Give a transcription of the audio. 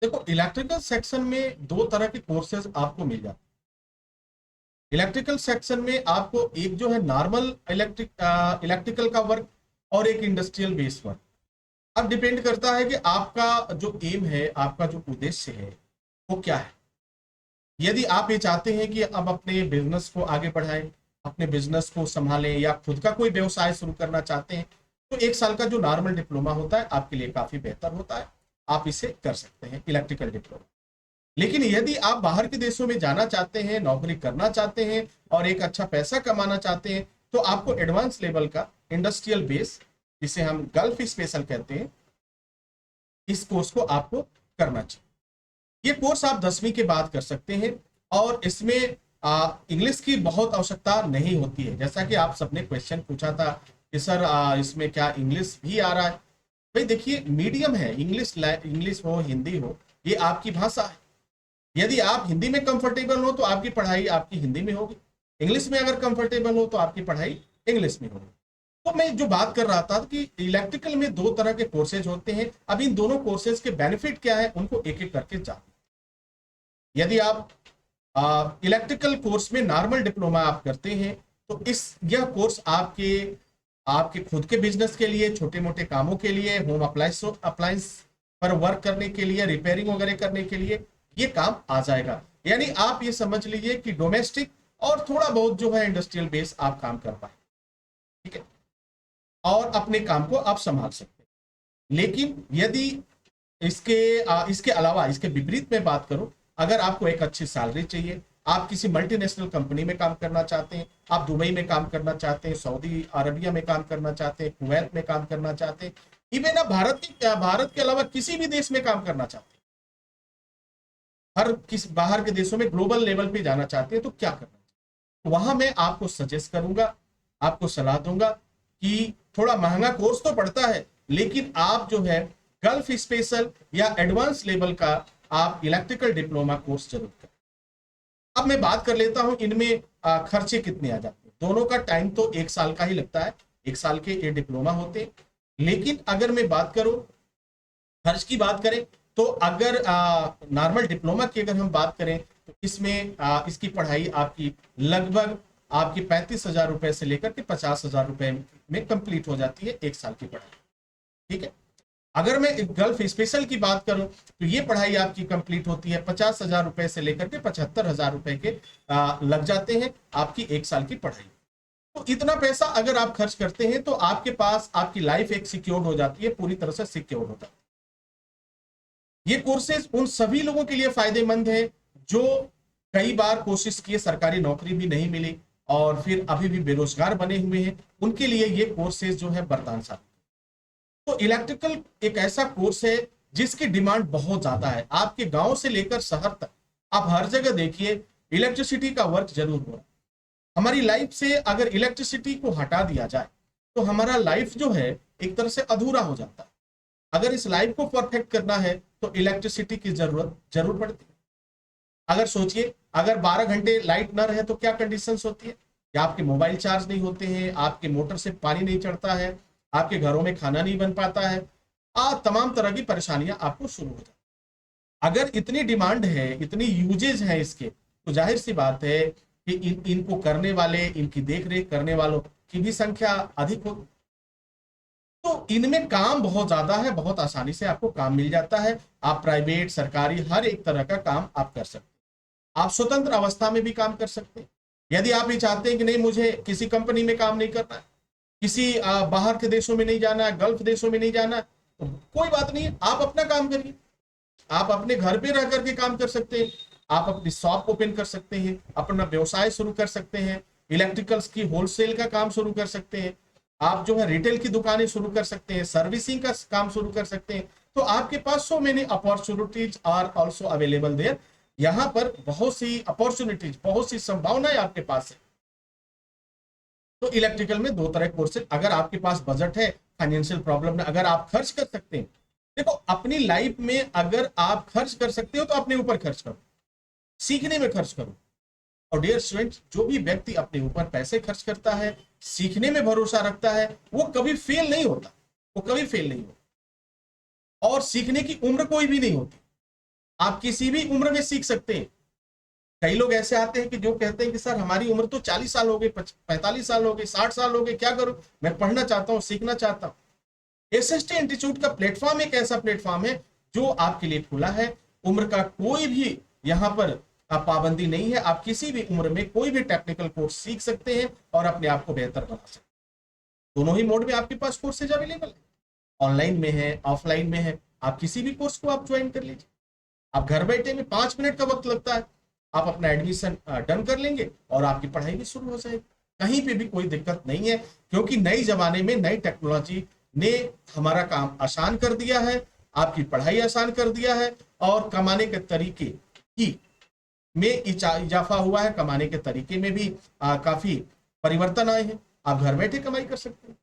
देखो, electrical section में दो तरह के कोर्सेज आपको मिल जाते हैं। इलेक्ट्रिकल सेक्शन में आपको एक जो है नॉर्मल इलेक्ट्रिकल का वर्क और एक इंडस्ट्रियल बेस वर्क। अब डिपेंड करता है कि आपका जो एम है, आपका जो उद्देश्य है वो क्या है। यदि आप ये चाहते हैं कि अब अपने बिजनेस को आगे बढ़ाएं, अपने बिजनेस को संभालें, या खुद का कोई व्यवसाय शुरू करना चाहते हैं, तो 1 साल का जो नॉर्मल डिप्लोमा होता है आपके लिए काफी बेहतर होता है। आप इसे कर सकते हैं, इलेक्ट्रिकल डिप्लोमा। लेकिन यदि आप बाहर के देशों में जाना चाहते हैं, नौकरी करना चाहते हैं और एक अच्छा पैसा कमाना चाहते हैं, तो आपको एडवांस लेवल का इंडस्ट्रियल बेस, जिसे हम गल्फ स्पेशल कहते हैं, इस कोर्स को आपको करना चाहिए। ये कोर्स आप 10वीं के बाद कर सकते हैं और इसमें इंग्लिश की बहुत आवश्यकता नहीं होती है। जैसा कि आप सबने क्वेश्चन पूछा था कि सर इसमें क्या इंग्लिश भी आ रहा है। भाई देखिए, मीडियम है, इंग्लिश हो हिंदी हो, ये आपकी भाषा है। यदि आप हिंदी में कंफर्टेबल हो तो आपकी पढ़ाई आपकी हिंदी में होगी, इंग्लिश में अगर कंफर्टेबल हो तो आपकी पढ़ाई इंग्लिश में होगी। तो मैं जो बात कर रहा था कि इलेक्ट्रिकल में दो तरह के कोर्सेज होते हैं। अब इन दोनों कोर्सेज के बेनिफिट क्या है उनको एक एक करके जान। यदि आप इलेक्ट्रिकल कोर्स में नॉर्मल डिप्लोमा आप करते हैं, तो यह कोर्स आपके आपके खुद के बिजनेस के लिए, छोटे मोटे कामों के लिए, होम अप्लायंस पर वर्क करने के लिए, रिपेयरिंग वगैरह करने के लिए ये काम आ जाएगा। यानी आप ये समझ लीजिए कि डोमेस्टिक और थोड़ा बहुत जो है इंडस्ट्रियल बेस आप काम कर पाए, ठीक है, और अपने काम को आप संभाल सकते हैं। लेकिन यदि इसके अलावा, इसके विपरीत में बात करूं, अगर आपको एक अच्छी सैलरी चाहिए, आप किसी मल्टीनेशनल कंपनी में काम करना चाहते हैं, आप दुबई में काम करना चाहते हैं, सऊदी अरबिया में काम करना चाहते हैं, कुवैत में काम करना चाहते हैं, इवन आप भारत के अलावा किसी भी देश में काम करना चाहते हैं, हर किस बाहर के देशों में ग्लोबल लेवल पे जाना चाहते हैं, तो क्या करना चाहिए? वहां मैं आपको सजेस्ट करूंगा, आपको सलाह दूंगा कि थोड़ा महंगा कोर्स तो पड़ता है, लेकिन आप जो है गल्फ स्पेशल या एडवांस लेवल का आप इलेक्ट्रिकल डिप्लोमा कोर्स जरूर करें। अब मैं बात कर लेता हूं इनमें खर्चे कितने आ जाते हैं। दोनों का टाइम तो 1 साल का ही लगता है, 1 साल के ये डिप्लोमा होते हैं। लेकिन अगर मैं बात करूं, खर्च की बात करें, तो अगर नॉर्मल डिप्लोमा की अगर हम बात करें, तो इसमें इसकी पढ़ाई आपकी लगभग आपकी 35,000 रुपए से लेकर के 50,000 रुपए में कंप्लीट हो जाती है 1 साल की पढ़ाई, ठीक है। अगर मैं गल्फ स्पेशल की बात करूं, तो ये पढ़ाई आपकी कंप्लीट होती है 50,000 रुपए से लेकर के 75,000 रुपए के लग जाते हैं आपकी 1 साल की पढ़ाई। तो इतना पैसा अगर आप खर्च करते हैं तो आपके पास आपकी लाइफ एक सिक्योर्ड हो जाती है, पूरी तरह से सिक्योर्ड होता है। ये कोर्सेज उन सभी लोगों के लिए फायदेमंद है जो कई बार कोशिश किए, सरकारी नौकरी भी नहीं मिली और फिर अभी भी बेरोजगार बने हुए हैं, उनके लिए ये कोर्सेज जो है वरदान साबित। तो इलेक्ट्रिकल एक ऐसा कोर्स है जिसकी डिमांड बहुत ज्यादा है। आपके गांव से लेकर शहर तक आप हर जगह देखिए इलेक्ट्रिसिटी का वर्क जरूर हो रहा है। हमारी लाइफ से अगर इलेक्ट्रिसिटी को हटा दिया जाए तो हमारा लाइफ जो है एक तरह से अधूरा हो जाता है। अगर इस लाइफ को परफेक्ट करना है तो इलेक्ट्रिसिटी की जरूरत जरूर पड़ती है। अगर सोचिए, अगर 12 घंटे लाइट ना रहे तो क्या कंडीशंस होती है कि आपके मोबाइल चार्ज नहीं होते हैं, आपके मोटर से पानी नहीं चढ़ता है, आपके घरों में खाना नहीं बन पाता है, तमाम तरह की परेशानियां आपको शुरू हो जाती। अगर इतनी डिमांड है, इतनी यूजेज है इसके, तो जाहिर सी बात है कि इनको करने वाले, इनकी देख रेख करने वालों की भी संख्या अधिक होगी। तो इनमें काम बहुत ज्यादा है, बहुत आसानी से आपको काम मिल जाता है। आप प्राइवेट, सरकारी, हर एक तरह का काम आप कर सकते हैं। आप स्वतंत्र अवस्था में भी काम कर सकते हैं। यदि आप ये चाहते हैं कि नहीं, मुझे किसी कंपनी में काम नहीं करना है, किसी बाहर के देशों में नहीं जाना है, गल्फ देशों में नहीं जाना है, तो कोई बात नहीं है, आप अपना काम करिए। आप अपने घर पे रह करके काम कर सकते हैं। आप अपनी शॉप ओपन कर सकते हैं, अपना व्यवसाय शुरू कर सकते हैं, इलेक्ट्रिकल्स की होलसेल का काम शुरू कर सकते हैं, आप जो है रिटेल की दुकानें शुरू कर सकते हैं, सर्विसिंग का काम शुरू कर सकते हैं। तो आपके पास so many opportunities are also available there. यहाँ पर बहुत सी अपॉर्चुनिटीज, बहुत सी संभावनाएं आपके पास है। तो इलेक्ट्रिकल में दो तरह के कोर्सेज, अगर आपके पास बजट है, फाइनेंशियल प्रॉब्लम है, अगर आप खर्च कर सकते हैं, देखो अपनी लाइफ में अगर आप खर्च कर सकते हो तो अपने ऊपर खर्च करो, सीखने में खर्च करो। और डियर स्टूडेंट, जो भी व्यक्ति अपने ऊपर पैसे खर्च करता है, सीखने में भरोसा रखता है, वो कभी फेल नहीं होता, वो कभी फेल नहीं होता। और सीखने की उम्र कोई भी नहीं होती। आप किसी भी उम्र में सीख सकते हैं। कई लोग ऐसे आते हैं कि जो कहते हैं कि सर हमारी उम्र तो 40 साल हो गई, 45 साल हो गई, 60 साल हो गई, क्या करूं, मैं पढ़ना चाहता हूं, सीखना चाहता हूं। एसएसटी इंस्टीट्यूट का प्लेटफॉर्म एक ऐसा प्लेटफॉर्म है जो आपके लिए खुला है। उम्र का कोई भी यहाँ पर पाबंदी नहीं है। आप किसी भी उम्र में कोई भी टेक्निकल कोर्स सीख सकते हैं और अपने आप को बेहतर बना सकते हैं। दोनों ही मोड में आपके पास कोर्सेज अवेलेबल है, ऑनलाइन में है, ऑफलाइन में है। आप किसी भी कोर्स को आप ज्वाइन कर लीजिए। आप घर बैठे में 5 मिनट का वक्त लगता है, आप अपना एडमिशन डन कर लेंगे और आपकी पढ़ाई भी शुरू हो जाएगी। कहीं पे भी कोई दिक्कत नहीं है, क्योंकि नई जमाने में नई टेक्नोलॉजी ने हमारा काम आसान कर दिया है, आपकी पढ़ाई आसान कर दिया है, और कमाने के तरीके की में इजाफा हुआ है। कमाने के तरीके में भी काफी परिवर्तन आए हैं। आप घर बैठे कमाई कर सकते हैं।